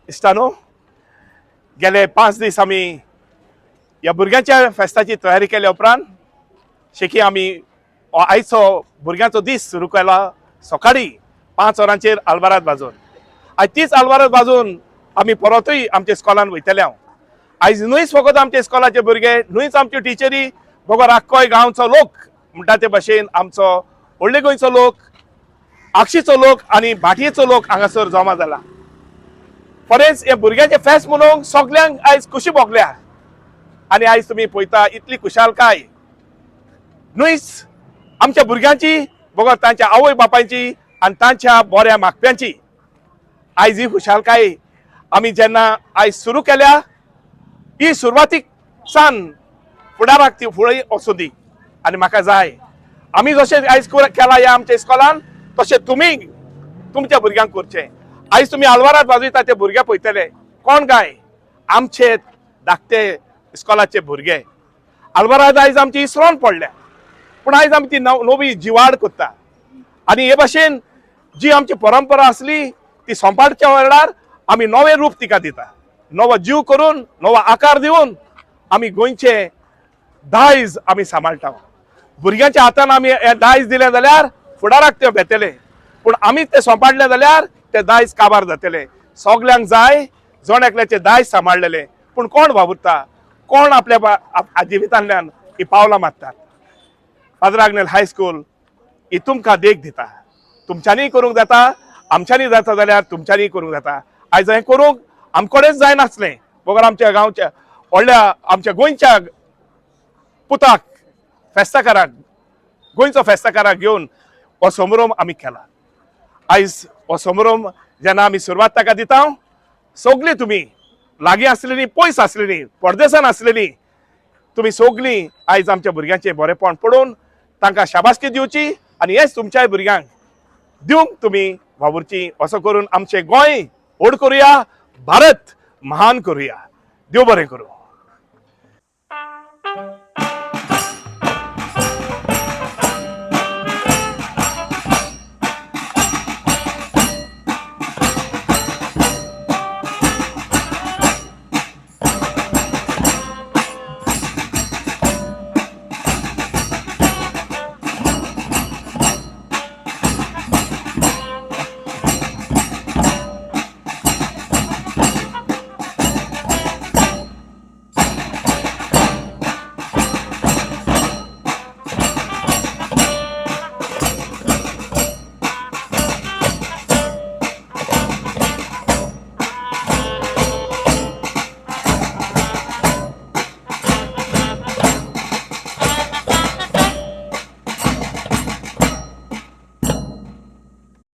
इश्टानो, गेले 5 दीस आमी ह्या भुरग्यांच्या फेस्ताची तयारी केल्या उपरांत शेकी आमी आयचो भुरग्यांचो दीस सुरू केला सकाळी 5 वरांचेर आल्वारात वाजोवन. आयज तीच आल्वारात वाजोवन आमी परतूय आमच्या स्कॉलान वयतले हांव. आयज न्हूच फकत आमचे स्कॉलाचे भुरगे, न्हूच आमच्यो टिचरी, बगर आख्खोय गांवचो लोक म्हणटा ते भाशेन आमचो व्हडले गोंयचो लोक, आक्षीचो लोक आनी भाटयेचो लोक हांगासर जमा जाला. खरेंच हे भुरग्यांचे फेस्त म्हणून सगल्यांक आयज खुशी भोगल्या. आनी आयज तुमी पळयता इतली खुशालकाय न्हूच आमच्या भुरग्यांची, बगर तांच्या आवय बापायची आनी तांच्या बऱ्या मागप्यांची. आयज ही खुशालकाय आमी जेन्ना आयज सुरू केल्या, ही सुरवातीक सान फुडाराक ती फुडें वचूं दी. आनी म्हाका जाय आमी जशें आयज केला ह्या आमच्या इस्कॉलान, तशें तुमी तुमच्या भुरग्यांक करचें. आयज तुमी आल्वारात वाजयता ते भुरगे पळयतले, कोण काय आमचे धाकटे इस्कॉलाचे भुरगे. आल्वारात आयज आमची इसरोन पडल्या, पूण आयज आमी ती नवी जिवाड करता. आनी हे भाशेन जी आमची परंपरा आसली ती सोंपाडच्या वेळार आमी नवें रूप तिका दिता. नवो जीव करून, नवो आकार दिवन आमी गोंयचे दायज आमी सांबाळटा. भुरग्यांच्या हातान आमी हे दायज दिले जाल्यार फुडाराक ते भेटले, पूण आमी ते सोंपाडले जाल्यार ते दायज काबार जातले. सगल्यांक जाय जण एकल्याचे दायज सांबाळलेले, पूण कोण वावुरता, कोण आपल्या जिवितांतल्यान ही पावलां मारतात. फादर आग्नेल हायस्कूल ही तुमकां देख दिता. तुमच्यांनी करूंक जाता, आमच्यांनी जाता जाल्यार तुमच्यांनी करूंक जाता. आयज हें करूंक आमकडेच जायनासलें, बगर आमच्या गांवच्या व्हडल्या आमच्या गोंयच्या पुताक फेस्ताकाराक, गोंयचो फेस्ताकाराक घेवन हो समारोह आमी केला. आयज हो समारोह जेन्ना आमी सुरवात ताका दिता, सगळीं तुमी लागीं आसलेलीं, पयस आसलेलीं, परदेसान आसलेलीं, तुमी सगळीं आयज आमच्या भुरग्यांचें बरेपण पळोवन तांकां शाबासकी दिवची आनी हेच तुमच्याय भुरग्यांक दिवंक तुमी वावुरची. असो करून आमचें गोंय व्हड करुया, भारत महान करुया. देव बरें करूं.